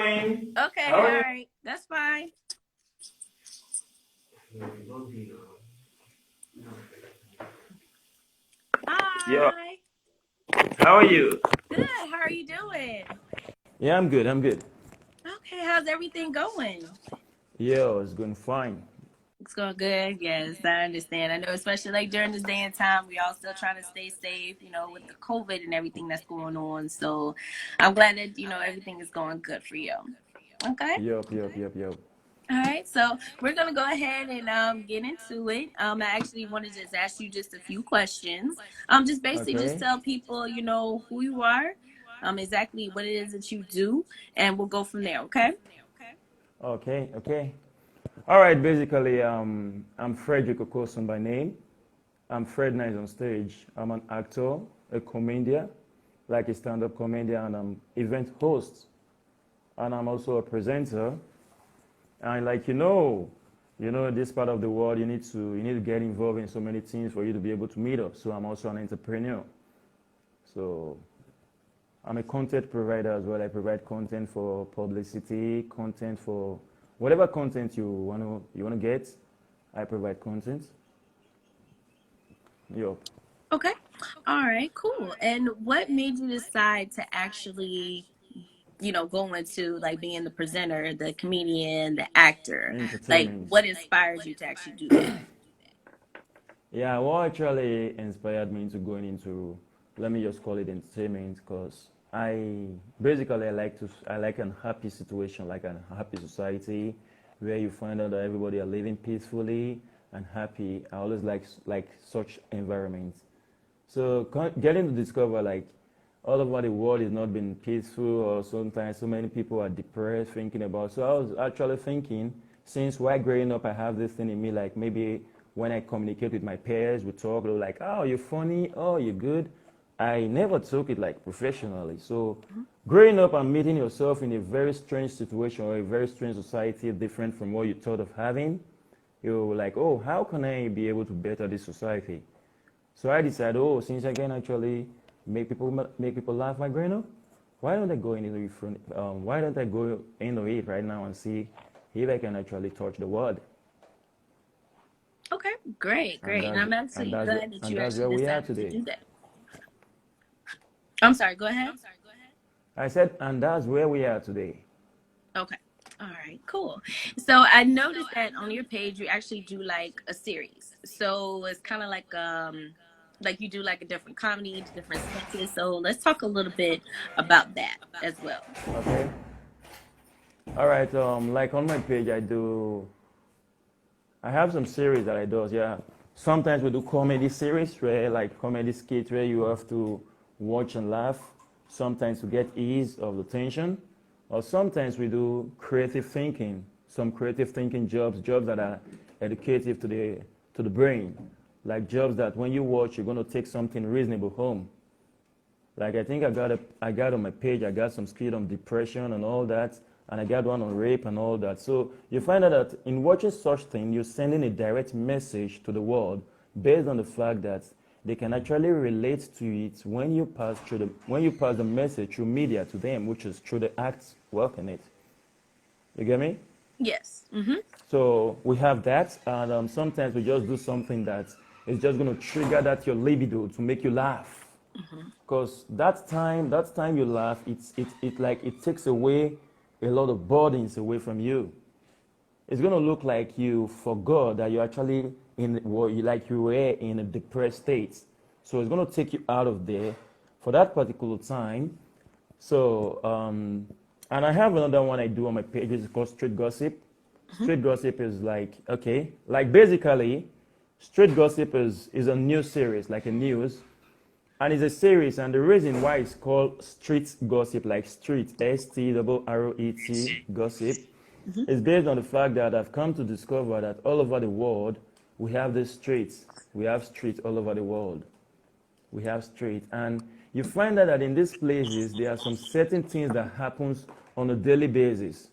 morning. Okay, How are all you? right. That's fine. Yeah. Hi. How are you? Good. How are you doing? Yeah, I'm good. I'm good. Okay, how's everything going? Yeah, it's going fine. It's going good. Yes, I understand. I know, especially like during this day and time, we all still trying to stay safe, with the COVID and everything that's going on. So I'm glad that, everything is going good for you. Okay. Yup, yup, yup, yup. All right, so we're gonna go ahead and get into it. I actually wanted to just ask you just a few questions. Just basically just Okay. tell people, who you are, exactly what it is that you do, and we'll go from there. Okay? Okay. Okay. All right. Basically, I'm Fredrick Okosun by name. I'm Fred Nice on stage. I'm an actor, a comedian, like a stand-up comedian, and I'm event host, and I'm also a presenter. And like this part of the world, you need to get involved in so many things for you to be able to meet up. So I'm also an entrepreneur. So I'm a content provider as well. I provide content for publicity, content for whatever content you wanna get. I provide content. Yup. Okay. All right. Cool. And what made you decide to actually, go into like being the presenter, the comedian, the actor? Like, Entertainment. what inspires you to actually do that? Yeah, what actually inspired me into going into, let me just call it entertainment, because I like an happy situation, like a happy society, where you find out that everybody are living peacefully and happy. I always like such environments. So getting to discover like all over the world is not been peaceful, or sometimes so many people are depressed thinking about. So I was actually thinking, since while growing up I have this thing in me, like maybe when I communicate with my peers, we talk, they're like, oh, you're funny, oh, you're good. I never took it like professionally. So growing up and meeting yourself in a very strange situation or a very strange society, different from what you thought of having, you're like, oh, how can I be able to better this society? So I decided, oh, since I can actually make people laugh by growing up, why don't I go into it right now and see if I can actually touch the world? Okay, great, And great. And that's I'm and actually that's glad that and you that's actually where we are decided to today. do that. I'm sorry, go ahead. I said, and that's where we are today. Okay. All right, cool. So I noticed that on your page you actually do like a series. So it's kind of like you do like a different comedy, different sketches. So let's talk a little bit about that as well. Okay. All right. Like on my page, I have some series that I do. Yeah. Sometimes we do comedy series where like comedy skits where you have to watch and laugh. Sometimes to get ease of the tension, or sometimes we do creative thinking. Some creative thinking jobs that are educative to the brain, like jobs that when you watch, you're gonna take something reasonable home. Like I think I got on my page, I got some skit on depression and all that, and I got one on rape and all that. So you find out that in watching such thing, you're sending a direct message to the world based on the fact that they can actually relate to it when you pass the message through media to them, which is through the acts working it. You get me? Yes. Mm-hmm. So we have that, and sometimes we just do something that is just going to trigger that your libido to make you laugh. Mm-hmm. Because that time you laugh, it takes away a lot of burdens away from you. It's gonna look like you forgot that you actually you were in a depressed state. So it's gonna take you out of there for that particular time. So and I have another one I do on my page. It's called Street Gossip. Mm-hmm. Street Gossip is like, okay, like basically, Street Gossip is a news series, like a news, and it's a series, and the reason why it's called street gossip, like street, STRRET, gossip, Mm-hmm. is based on the fact that I've come to discover that all over the world, we have these streets. We have streets all over the world. We have streets. And you find out that in these places, there are some certain things that happens on a daily basis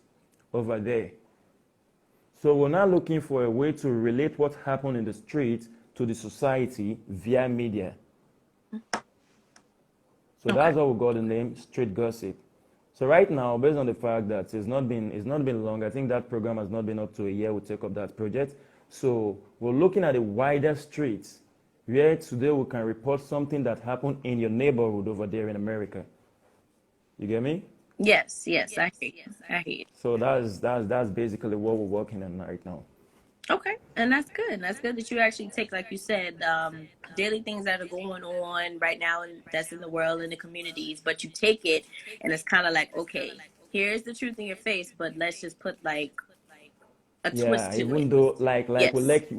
over there. So we're now looking for a way to relate what happened in the street to the society via media. So Okay. that's how we got the name Street Gossip. So right now, based on the fact that it's not been long, I think that program has not been up to a year. We take up that project. So we're looking at a wider streets where today we can report something that happened in your neighborhood over there in America. You get me? Yes, yes, I hear you. I hear you. So that's basically what we're working on right now. Okay, and that's good. That's good that you actually take, like you said, daily things that are going on right now and that's in the world and the communities, but you take it and it's kind of like, okay, here's the truth in your face, but let's just put like a twist Yeah, to it. even though like Yes. we let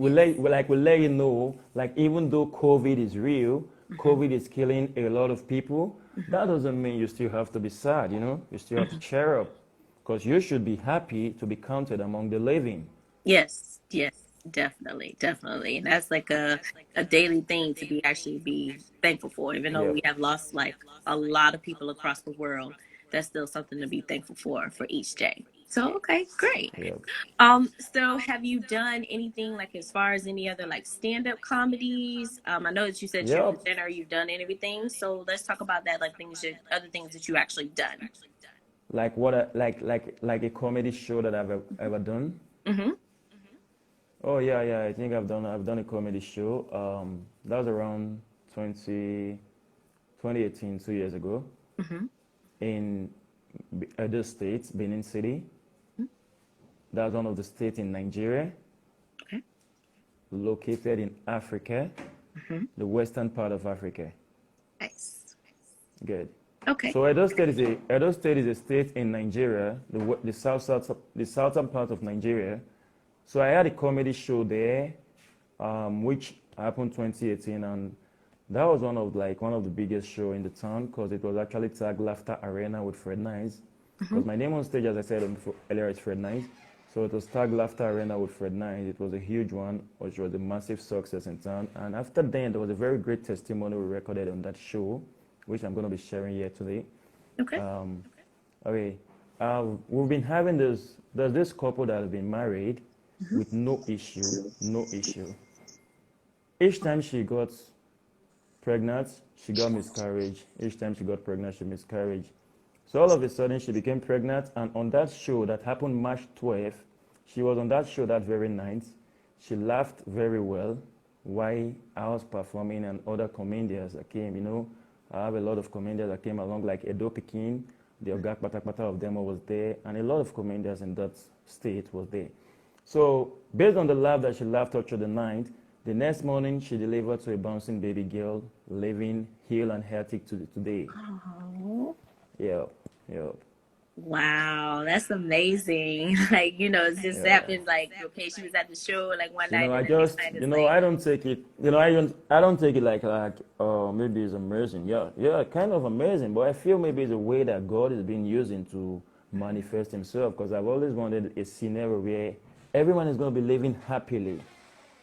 you know, like even though COVID is real, Hmm. COVID is killing a lot of people, Hmm. that doesn't mean you still have to be sad, you know? You still have to cheer up because you should be happy to be counted among the living. Yes, yes, definitely, definitely. And that's like a daily thing to be thankful for. Even though Yep. we have lost like a lot of people across the world, that's still something to be thankful for each day. So okay, great. Yep. So have you done anything like as far as any other like stand-up comedies? I know that you said you're a Yep. presenter, you've done everything. So let's talk about that, like other things that you actually done. Like what a, like a comedy show that I've ever done. Mm-hmm. Oh yeah, yeah. I think I've done a comedy show. That was around 2018, 2 years ago, Mm-hmm. in Edo State, Benin City. That's one of the states in Nigeria, Okay. located in Africa, Mm-hmm. the western part of Africa. Nice. Good. Okay. So Edo State is a state in Nigeria, the southern part of Nigeria. So I had a comedy show there, which happened 2018, and that was one of the biggest show in the town because it was actually tagged Laughter Arena with Fred Nice. Mm-hmm. Because my name on stage, as I said earlier, is Fred Nice. So it was tagged Laughter Arena with Fred Nice. It was a huge one, which was a massive success in town. And after then, there was a very great testimony we recorded on that show, which I'm going to be sharing here today. Okay. Um, okay, we've been having there's this couple that have been married Mm-hmm. with no issue, no issue. Each time she got pregnant, she got miscarriage. Each time she got pregnant, she miscarriage. So all of a sudden, she became pregnant, and on that show that happened March 12th, she was on that show that very night. She laughed very well while I was performing, and other comedians that came. I have a lot of comedians that came along, like Edo Pikin, the Ogak Patakpata of Demo was there, and a lot of comedians in that state was there. So based on the laugh that she laughed up through the night, the next morning she delivered to a bouncing baby girl, living healed and healthy to today. Oh, Yeah, yeah, wow, that's amazing. Like, it just yeah. happened like, okay, she was at the show like one You know, night I and the next just, night it's like, I don't take it, I don't take it like, oh, maybe it's amazing. Yeah, yeah, kind of amazing, but I feel maybe it's a way that God is being using to manifest Himself. Because I've always wanted a scenario where everyone is going to be living happily.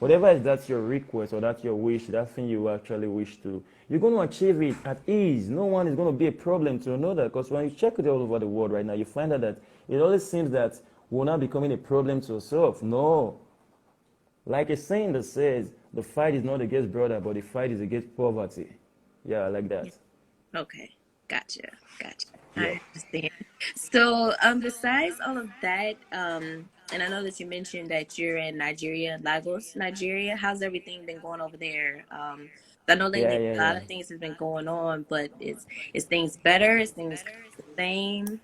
Whatever is that's your request or that's your wish, that thing you actually wish to, you're going to achieve it at ease. No one is going to be a problem to another. Because when you check it all over the world right now, you find out that it always seems that we're not becoming a problem to ourselves. No. Like a saying that says, the fight is not against brother, but the fight is against poverty. Yeah, I like that. okay, gotcha, gotcha. Yeah. I understand. So, besides all of that, and I know that you mentioned that you're in Nigeria, Lagos, Nigeria. How's everything been going over there? I know Yeah, lately yeah, a lot yeah. of things have been going on, but is things better? Is things the same?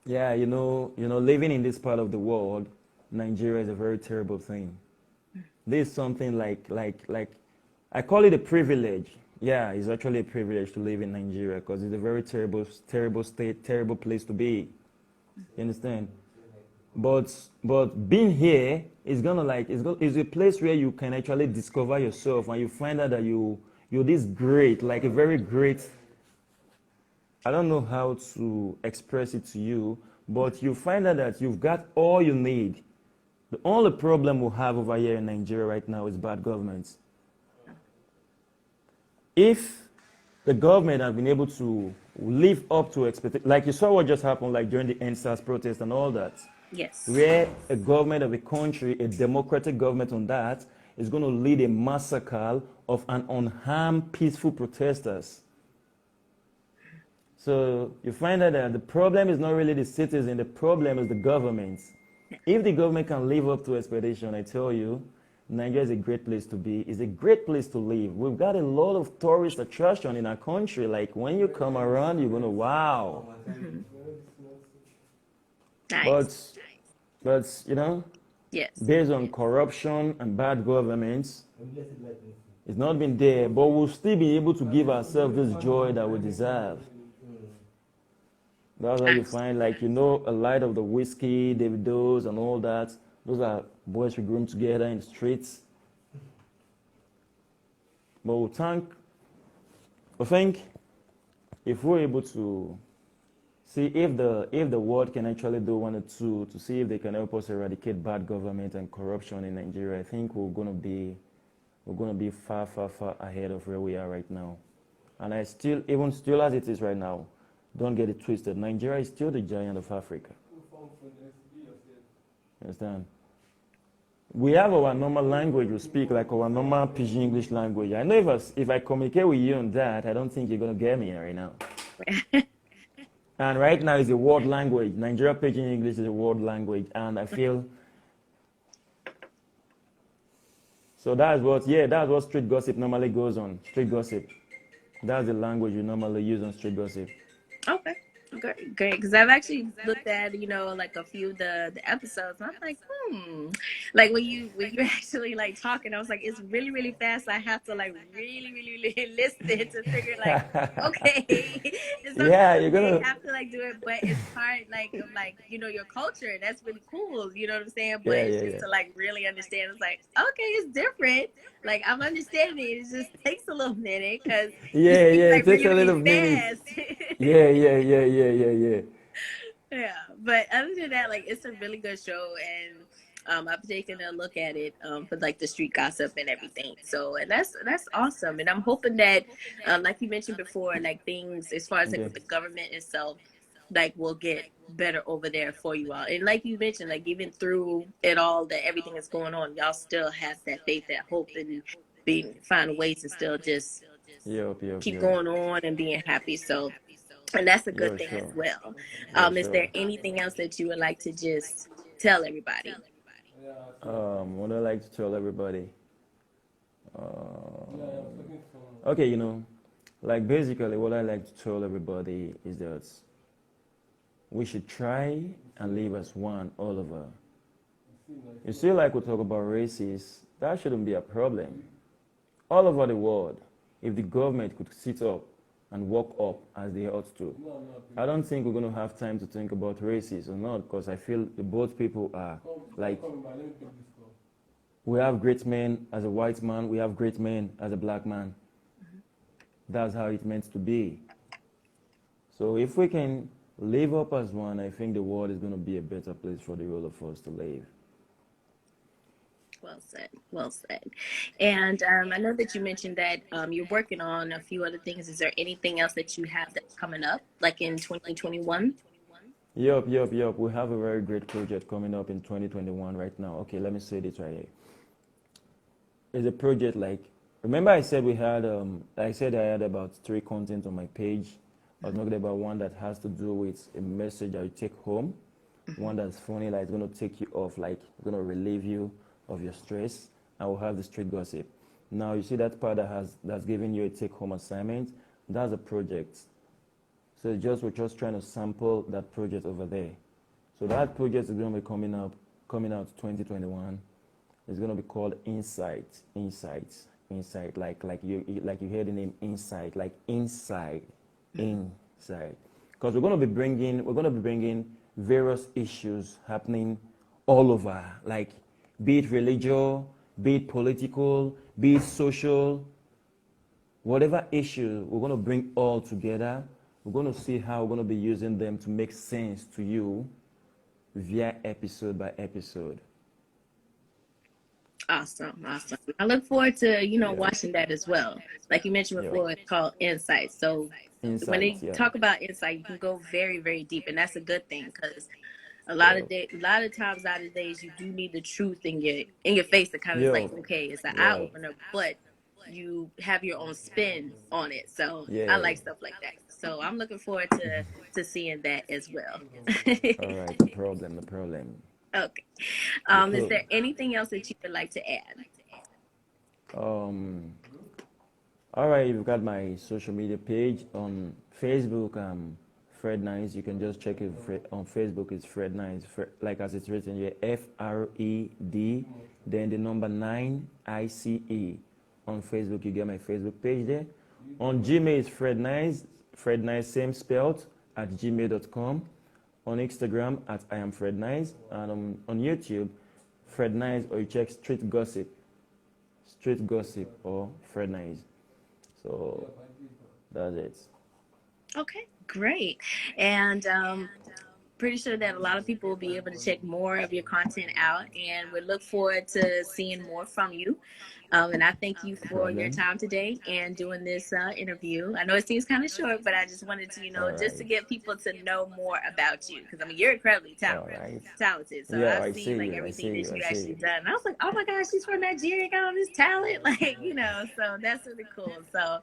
Yeah, living in this part of the world, Nigeria is a very terrible thing. There's something like I call it a privilege. Yeah, it's actually a privilege to live in Nigeria because it's a very terrible, terrible state, terrible place to be. You understand? But being here is gonna is a place where you can actually discover yourself and you find out that you're this great, like a very great. I don't know how to express it to you, but you find out that you've got all you need. The only problem we have over here in Nigeria right now is bad government. If the government had been able to live up to expectations, like you saw what just happened, like during the NSAS protest and all that, Yes. where a government of a country, a democratic government on that, is going to lead a massacre of an unharmed, peaceful protesters. So you find out that the problem is not really the citizen, the problem is the government. If the government can live up to expectation, I tell you, Nigeria is a great place to be. It's a great place to live. We've got a lot of tourist attraction in our country. Like when you come around, you're gonna wow. Mhm. Nice. But but you know, Yes. based on corruption and bad governments, it's not been there. But we'll still be able to give ourselves this joy that we deserve. That's how you Nice. find, like, a light of the whiskey, Davidos, and all that. Those are boys we grew together in the streets. But I think, if we're able to see if the world can actually do one or two to see if they can help us eradicate bad government and corruption in Nigeria, I think we're gonna be far, far, far ahead of where we are right now. And even still as it is right now, don't get it twisted. Nigeria is still the giant of Africa. Understand? We have our normal language we speak, like our normal Pidgin English language. I know if I communicate with you on that, I don't think you're gonna get me right now. And right now it's a world language. Nigeria Pidgin English is a world language, and I feel so. That's what street gossip normally goes on. Street gossip. That's the language you normally use on street gossip. Okay. Great, great. Because I've actually looked at, like a few of the episodes, and I'm like, like when you actually like talking, I was like, it's really really fast. I have to like really really, really listen to figure like, okay. And Yeah, sometimes you're they gonna. have to like do it, but it's part like of like your culture, and that's really cool. You know what I'm saying? But Yeah, it's yeah, just yeah. to like really understand. It's like, okay, it's different. Like I'm understanding it. It just takes a little minute because you Yeah, speak yeah. It like takes really a little really minute. fast. Yeah, yeah, yeah, yeah, yeah, yeah. Yeah, but other than that, like it's a really good show, and I've taken a look at it for like the street gossip and everything. So, and that's awesome, and I'm hoping that, like you mentioned before, like things as far as like Okay. with the government itself, like will get better over there for you all. And like you mentioned, like even through it all, that everything is going on, y'all still have that faith, that hope, and being find ways to still just Yup, yup, keep yup. going on and being happy. So, and that's a good Yeah, thing as sure. well. Yeah, Is sure. there anything else that you would like to just tell everybody? What I like to tell everybody. Okay, like basically what I like to tell everybody is that we should try and live as one all over. You see, like we talk about races, that shouldn't be a problem. All over the world, if the government could sit up and walk up as they ought to, I don't think we're going to have time to think about races or not, because I feel both people are like, we have great men as a white man, we have great men as a black man. That's how it's meant to be. So if we can live up as one, I think the world is going to be a better place for the all of us to live. Well said. Well said. And I know that you mentioned that you're working on a few other things. Is there anything else that you have that's coming up, like in 2021? Yup, yup, yup. We have a very great project coming up in 2021 right now. Okay, let me say this right here. It's a project like, remember I said I had about 3 content on my page. I was talking about one that has to do with a message that you take home, one that's funny, like it's going to take you off, like going to relieve you of your stress. I will have the street gossip. Now you see that part that's giving you a take home assignment. That's a project. So we're just trying to sample that project over there. So that project is going to be coming out 2021. It's going to be called Insight. Like you hear the name Insight, like inside. Because we're going to be bringing various issues happening all over, like be it religious, be it political, be it social, whatever issue, we're going to bring all together. We're going to see how we're going to be using them to make sense to you via episode by episode. Awesome, awesome. I look forward to Yeah. watching that as well. Like you mentioned Yeah. before, it's called Insight. So when Insights, they yeah. talk about insight, you can go very, very deep, and that's a good thing because Yeah. a lot of times out of days you do need the truth in your face to kind of Yeah. like, okay, it's an eye Yeah. opener, but you have your own spin on it. So I Yeah. like stuff like that. So I'm looking forward to seeing that as well. All right. No problem. No problem. Okay. You're Is cool. there anything else that you would like to add? Um. All right. You've got my social media page on Facebook. Fred Nice. You can just check it on Facebook. It's Fred Nice. Like as it's written here, FRED. Then the number 9ICE. On Facebook, you get my Facebook page there. On Gmail, it's Fred Nice. Fred Nice, same spelled at gmail.com. On Instagram at I am Fred Nice. And on YouTube, Fred Nice, or you check Street Gossip, or Fred Nice. So that's it. Okay, great. And pretty sure that a lot of people will be able to check more of your content out, and we look forward to seeing more from you. And I thank you No for your problem. time today and doing this interview. I know it seems kind of short, but I just wanted to, All just to right. get people to know more about you, because I mean you're incredibly All right. talented. So Yeah, I've I seen see like you. I everything see that you. I you see actually you. done. And I was like, oh my gosh, she's from Nigeria, got all this talent, like so that's really cool. So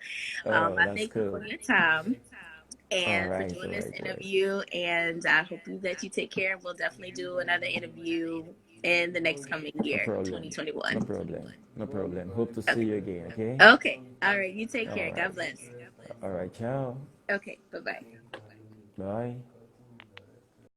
Oh, I that's thank you cool. for your time All and for right. doing All this right. All right. interview. And I hope that you take care. We'll definitely do another interview in the next coming No year, problem. No 2021. problem. No problem. Hope to see Okay. you again. Okay. Okay. All right. You take All care. right. God bless. All right. Ciao. Okay. Bye bye. Bye.